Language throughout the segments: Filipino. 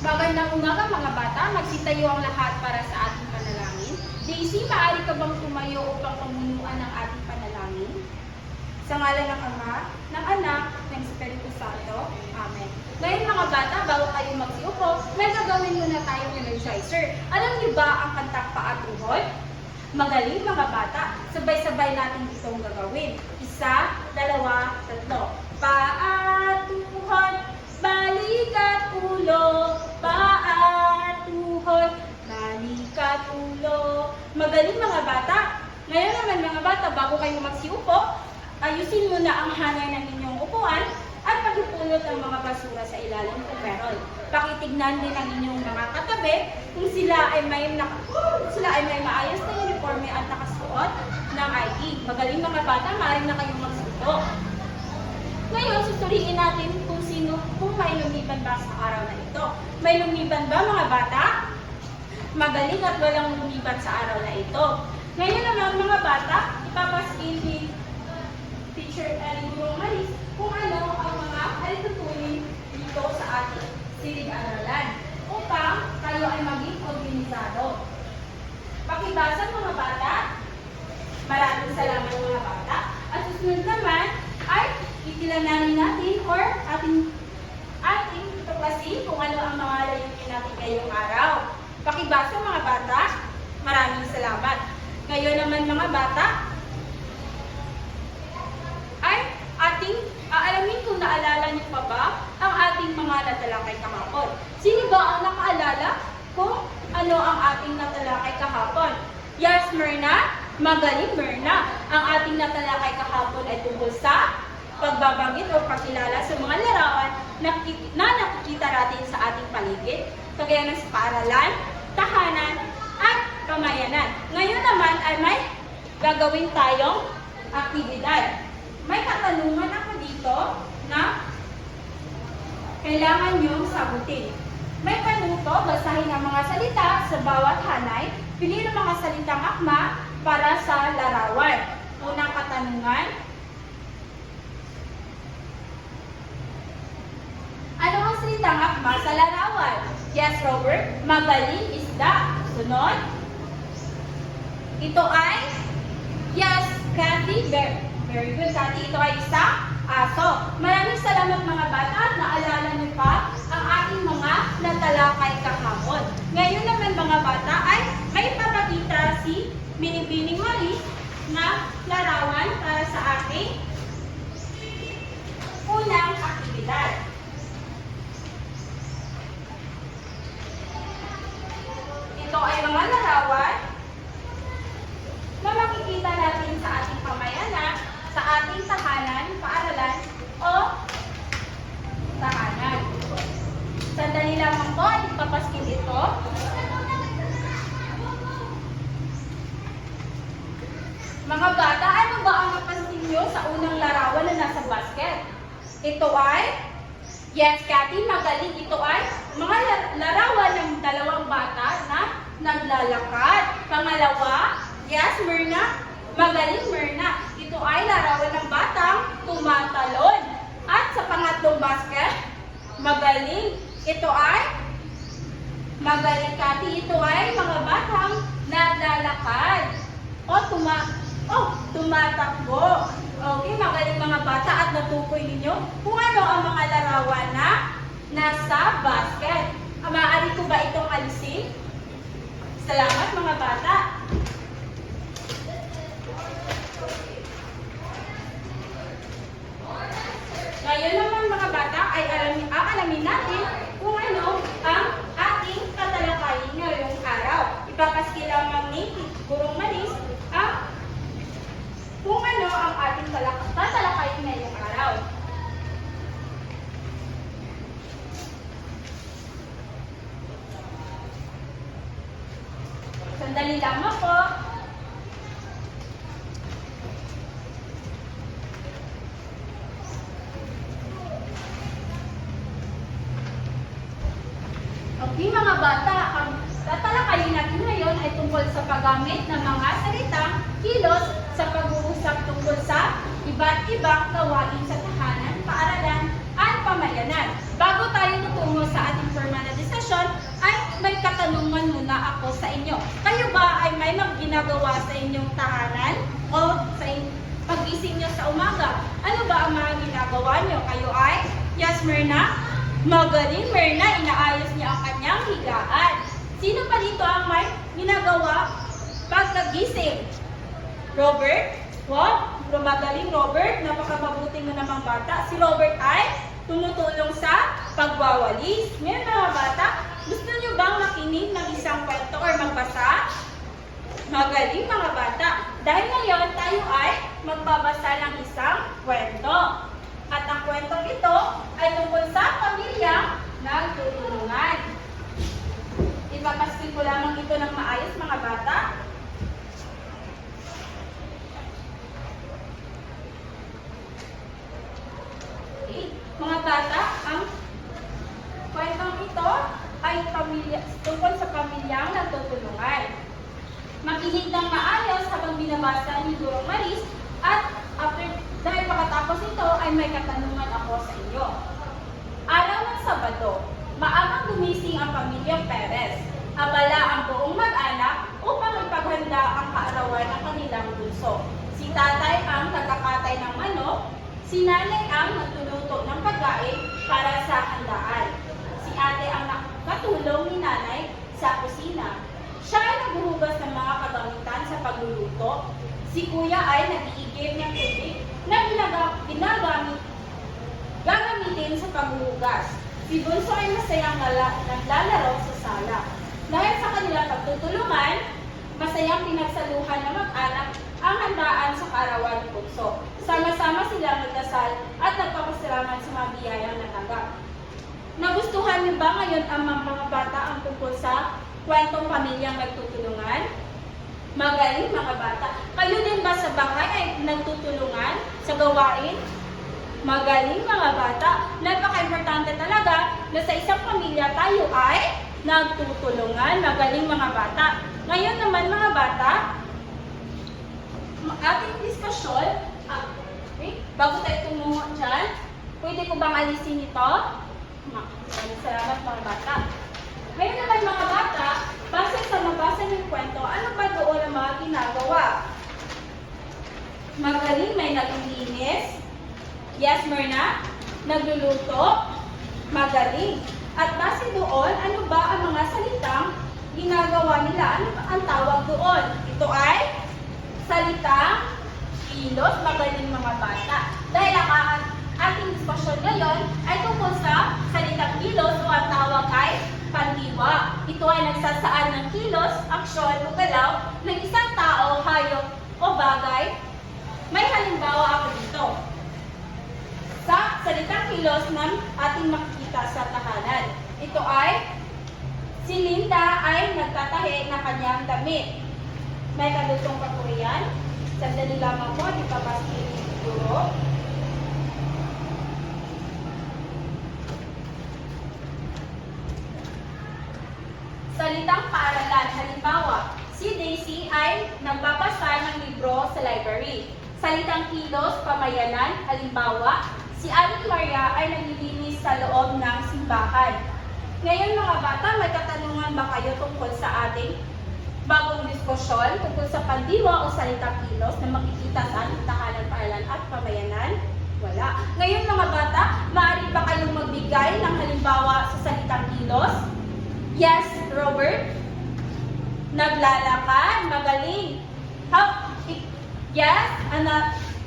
Magandang umaga mga bata, magsitayo ang lahat para sa ating panalangin. Daisy, maaari ka bang tumayo upang pamunuan ng ating panalangin? Sa ngalan ng Ama, ng Anak, ng Espiritu Santo. Amen. Ngayon mga bata, bago kayo magsiupo, may gagawin muna tayong energizer. Alam niyo ba ang kantang Paatuhod? Magaling mga bata, sabay-sabay natin itong gagawin. 1, 2, 3. Paatuhod, balikat ulo, paatuhod, balikat ulo. Magaling mga bata. Ngayon naman mga bata, bago kayo magsiupo, ayusin muna ang hangin ng inyong upuan at pagpupulot ang mga basura sa ilalim kung meron. Pakitignan din ang inyong mga katabi kung sila ay may maayos na uniforme at nakasuot ng ID. Magaling mga bata, maaari na kayong magsuko. Ngayon, susuriin natin kung may lumiban ba sa araw na ito. May lumiban ba mga bata? Magaling at walang lumiban sa araw na ito. Ngayon naman mga bata, ipapasin ni Teacher Gurong Maris kung ano ang mga alitutunin dito sa ating silid-aralan upang tayo ay maging organisado. Pakibasa mga bata. Maraming salamat mga bata. At susunod naman ay itilananin natin or ating tuklasin kung ano ang mga layunin natin ngayong araw. Pakibasa mga bata. Maraming salamat. Ngayon naman mga bata, ay ating aalamin kung naalala niyo pa ba ang ating mga natalakay kahapon. Sino ba ang nakaalala kung ano ang ating natalakay kahapon? Yes, Myrna. Magaling, Myrna. Ang ating natalakay kahapon ay tungkol sa pagbabanggit o pagkilala sa mga larawan na nakikita natin sa ating paligid, kagaya ng paaralan, tahanan, at pamayanan. Ngayon naman ay may gagawin tayong aktibidad. May katanungan ako dito na kailangan niyong sagutin. May panuto, basahin ang mga salita sa bawat hanay, pili ng mga salitang akma para sa larawan. Unang katanungan, ano ang salitang akma sa larawan? Yes, Robert. Magaling, isda. Sunod. Ito ay? Yes, Cathy. Very good, Cathy. Ito ay isang aso. Maraming salamat mga bata at naalala niyo pa ang ating mga natalakay kahapon. Ngayon naman mga bata ay may papakita si Binibining Maris na larawan para sa ating unang aktibidad. Ito ay mga larawan na makikita natin sa ating pamayanan, sa ating tahanan, paaralan, o tahanan. Sandali lamang po, ipapaskil ito. Mga bata, ano ba ang napansin nyo sa unang larawan na nasa basket? Ito ay, yes, Cathy, magaling. Ito ay mga larawan ng dalawang bata na naglalakad. Pangalawa, yes, Myrna, magaling, Myrna. Ito ay larawan ng batang tumatalon. At sa pangatlong basket, magaling. Ito ay magaling, Cathy. Ito ay mga batang naglalakad o tumatakbo. Okay, magaling mga bata at natukoy ninyo kung ano ang mga larawan na nasa basket. Maaari ko ba itong alisin? Salamat mga bata. Ngayon naman mga bata ay aalamin natin kung ano ang ating tatalakayin ngayong araw. Ipapaskil lamang ni Gurong Maris kung ano ang ating tatalakayin ngayong araw. Sandali lamang po. Okay mga bata, ang tatalakayin natin ngayon ay tungkol sa paggamit ng mga salitang kilos sa pag-uusap tungkol sa iba't ibang gawain sa tahanan, paaralan, at pamayanan. Bago tayo tutungo sa ating formal na diskusyon, sa inyong tahanan o sa pag-gising nyo sa umaga? Ano ba ang mga ginagawa nyo? Kayo ay, yes, Myrna? Magaling, Myrna, inaayos niya ang kanyang higaan. Sino pa dito ang may ginagawa pag nagising? Robert? What? Magaling, Robert. Napakamabuti mo namang bata. Si Robert ay tumutulong sa pagwawalis. Ngayon mga bata, gusto niyo bang makinig ng isang kwento or magbasa? Magaling mga bata. Dahil ngayon tayo ay magbabasa ng isang kwento. At ang kwentong ito ay tungkol sa pamilyang nagtutulungan. Ipapaskil ko lamang ito ng maayos mga bata. Mga bata, ang kwentong ito ay tungkol sa pamilyang nagtutulungan. Makinig ng maayos habang binabasa ni Gurong Maris at dahil pagkatapos ito ay may katanungan ako sa inyo. Araw ng Sabado, maagang gumising ang pamilyang Perez. Abala ang buong mag-anak upang ipaghanda ang kaarawan ng kanilang bunso. Si tatay ang nagkakatay ng manok, si nanay ang nagluluto ng pagkain para sa handaan. Si ate ang nakatulong ni nanay sa kusina. Siya ay naghuhugas ng mga kagamitan sa pagluluto. Si kuya ay nag-iigib ng tubig na gagamitin sa paghuhugas. Si bunso ay masayang naglalaro sa sala. Dahil sa kanilang pagtutulungan, masayang pinagsaluhan ng mag-anak ang handaan sa kaarawan ni bunso. Sama-sama silang nagdasal at nagpapasalamat sa mga biyayang natanggap. Nagustuhan niyo ba ngayon ang mga bata ang tungkol sa kwentong pamilyang nagtutulungan? Magaling mga bata. Kayo din ba sa bahay ay nagtutulungan sa gawain? Magaling mga bata. Napaka-importante talaga na sa isang pamilya tayo ay nagtutulungan. Magaling mga bata. Ngayon naman mga bata, ating diskusyon, bago tayo tumungo dyan, pwede ko bang alisin ito? Salamat mga bata. Ngayon naman mga bata, base sa nabasa ng kwento, ano ba doon ang mga ginagawa? Magaling, may naglilinis. Yes, Myrna? Nagluluto. Magaling. At base doon, ano ba ang mga salitang ginagawa nila? Ano ba ang tawag doon? Ito ay salitang kilos. Magaling mga bata. Dahil ang ating diskusyon ngayon ay tungkol sa salitang kilos o ang tawag ay pandiwa. Ito ay nagsasaad ng kilos, aksyon o galaw ng isang tao, hayop o bagay. May halimbawa ako dito. Sa salitang kilos ng ating makikita sa tahanan. Ito ay si Linda ay nagtatahi ng kanyang damit. May kadutong pa po yan. Sandali lamang po, di pa pasin siguro. Salitang paaralan. Halimbawa, si Daisy ay nagbabasa ng libro sa library. Salitang kilos, pamayanan. Halimbawa, si Ate Maria ay naglilinis sa loob ng simbahan. Ngayon mga bata, may katanungan ba kayo tungkol sa ating bagong diskusyon tungkol sa pandiwa o salitang kilos na makikita sa ating tahanan, paaralan at pamayanan? Wala. Ngayon mga bata, maaari ba kayong magbigay ng halimbawa sa salitang kilos? Yes, Robert? Naglalakad, magaling. Yes,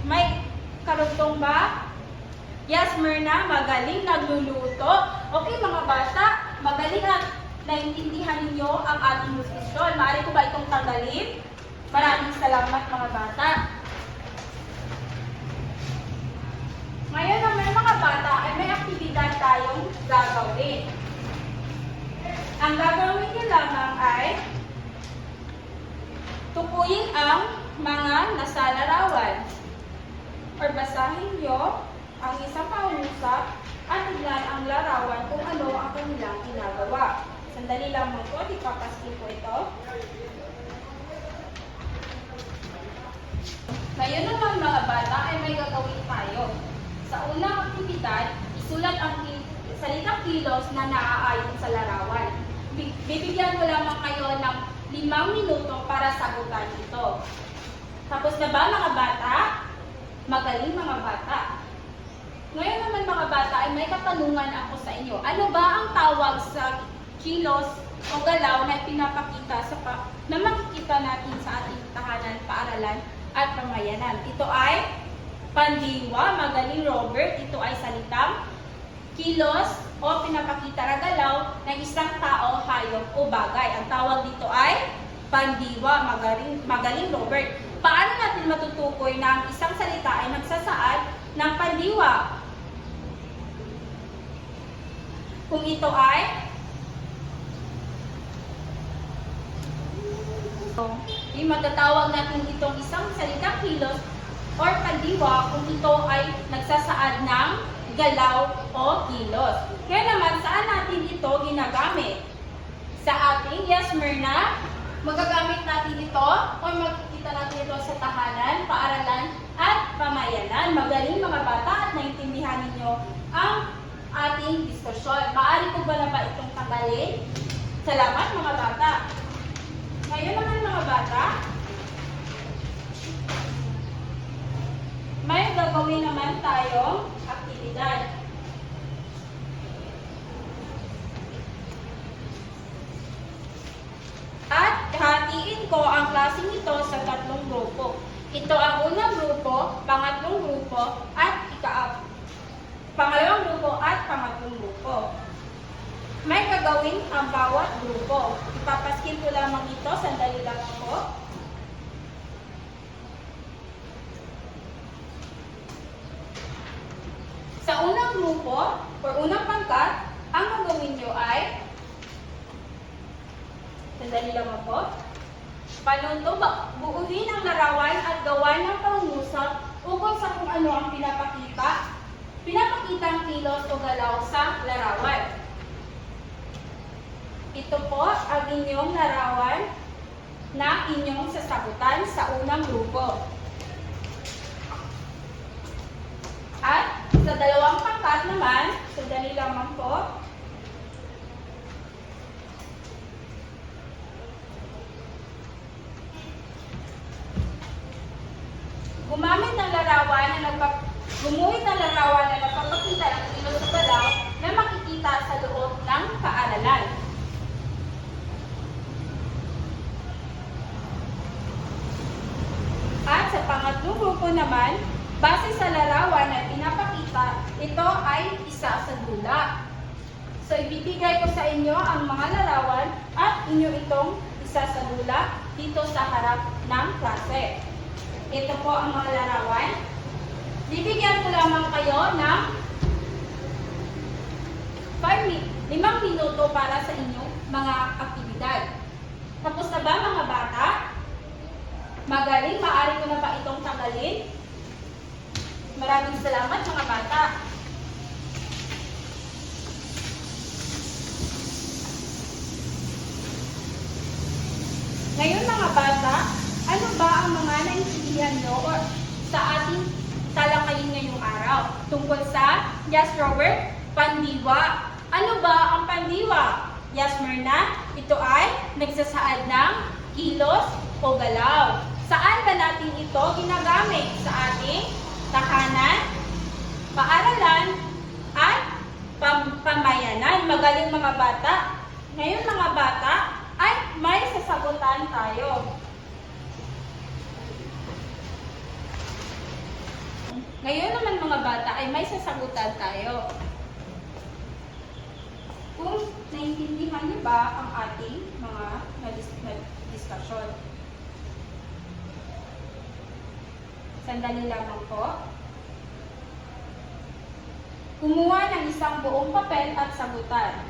may karugtong ba? Yes, Myrna, magaling, nagluluto. Okay mga bata, magaling at naintindihan ninyo ang ating diskusyon. Maaari ko ba itong tanggalin? Maraming salamat mga bata. Ngayon naman mga bata ay may aktibidad tayong gagawin. Ang gagawin niyo lamang ay tukuyin ang mga nasa larawan. Or basahin niyo ang isang pangungusap at tignan ang larawan kung ano ang kanilang ginagawa. Sandali lamang po, ipapaskip po ito. Ngayon naman mga bata ay may gagawin tayo. Sa unang aktibidad, isulat ang salitang kilos na naaayon sa larawan. Bibigyan ko lamang kayo ng 5 minuto para sagutan ito. Tapos na ba mga bata? Magaling mga bata. Ngayon naman mga bata ay may katanungan ako sa inyo. Ano ba ang tawag sa kilos o galaw na pinapakita na makikita natin sa ating tahanan, paaralan at pamayanan? Ito ay pandiwa. Magaling Robert. Ito ay salitang kilos o pinapakita na galaw ng isang tao, hayop o bagay. Ang tawag dito ay pandiwa. Magaling Robert. Paano natin matutukoy na ang isang salita ay nagsasaad ng pandiwa? Kung ito ay matatawag natin itong isang salitang kilos or pandiwa kung ito ay nagsasaad ng galaw o kilos. Kaya naman, saan natin ito ginagamit? Sa ating, yes Myrna, magagamit natin ito o makikita natin ito sa tahanan, paaralan at pamayanan. Magaling mga bata at naintindihan ninyo ang ating diskusyon. Maaari ko ba na ba itong tanggalin? Salamat mga bata. Ngayon naman mga bata, may gagawin naman tayong aktibidad. At hatiin ko ang klaseng ito sa 3 grupo. Ito ang unang grupo, pangatlong grupo, at pangalawang grupo at pangatlong grupo. May gagawin ang bawat grupo. Ipapaskin ko lamang ito, sandali lang ako. Sa unang grupo, or unang pangkat, ang gagawin nyo ay, sandali lang ako, panuto, buuhin ang larawan at gawan ng pangungusap ukol sa kung ano ang pinapakitang kilos o galaw sa larawan. Ito po ang inyong larawan na inyong sasagutan sa unang grupo. At sa dalawang pangkat naman, sandali lamang po, gumuhit ng larawan na nagpapakita ng kilos o galaw na makikita sa loob ng paaralan. At sa pangatlong grupo naman, base sa larawan na pinapakita, ito ay isa sa dula. So, ibibigay ko sa inyo ang mga larawan at inyo itong isa sa dula dito sa harap ng klase. Ito po ang mga larawan. Bibigyan ko lamang kayo ng 5 minuto para sa inyong mga aktibidad. Tapos na ba mga bata? Magaling, maaari ko na ba itong tanggalin? Maraming salamat mga bata. Ngayon mga bata, ano ba ang mga naintindihan nyo sa ating talakayin ngayong araw? Tungkol sa, yes Robert, pandiwa. Ano ba ang pandiwa? Yes Myrna, ito ay nagsasaad ng kilos o galaw. Saan ba natin ito ginagamit? Sa ating tahanan, paaralan, at pamayanan. Magaling mga bata. Ngayon mga bata, ay may sasagutan tayo. Ngayon naman mga bata ay may sasagutan tayo. Kung naintindihan niyo ba ang ating mga discussion? Sandali lamang po. Kumuha ng isang buong papel at sagutan.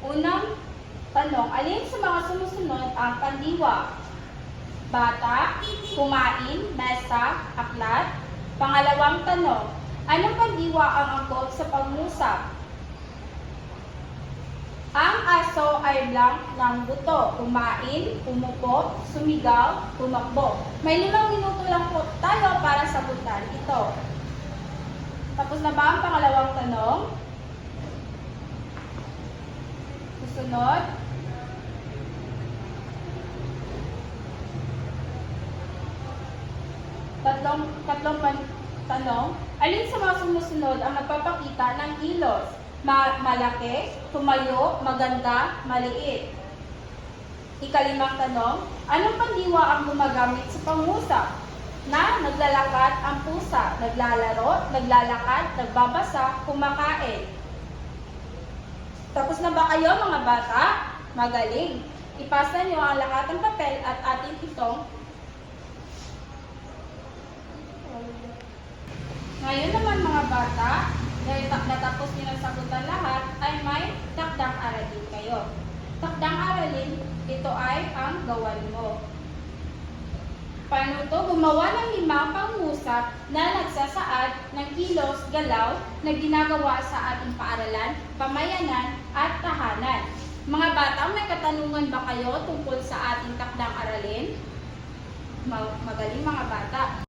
Unang tanong, alin sa mga sumusunod ang pandiwa? Bata, kumain, mesa, aklat. Pangalawang tanong, anong pandiwa ang angkop sa pangusap? Ang aso ay blank ng buto. Kumain, umupo, sumigaw, tumakbo. May 5 minuto lang po tayo para sagutan ito. Tapos na ba ang pangalawang tanong? sumusunod? Tatlong tanong. Alin sa mga sumusunod ang nagpapakita ng kilos? Malaki, tumayo, maganda, maliit. Ikalimang tanong, anong pandiwa ang gumagamit sa pangusap? Na naglalakad ang pusa, naglalaro, naglalakad, nagbabasa, kumakain. Tapos na ba kayo mga bata? Magaling. Ipasa niyo ang lahat ng papel at atin itong ngayon naman mga bata, dahil natapos niyo ng sagutan lahat, ay may takdang aralin kayo. Takdang aralin, ito ay ang gawan mo. Paano to? Gumawa ng 5 pangusap na nagsasaad ng kilos, galaw na ginagawa sa ating paaralan, pamayanan at tahanan. Mga bata, may katanungan ba kayo tungkol sa ating takdang aralin? Magaling mga bata.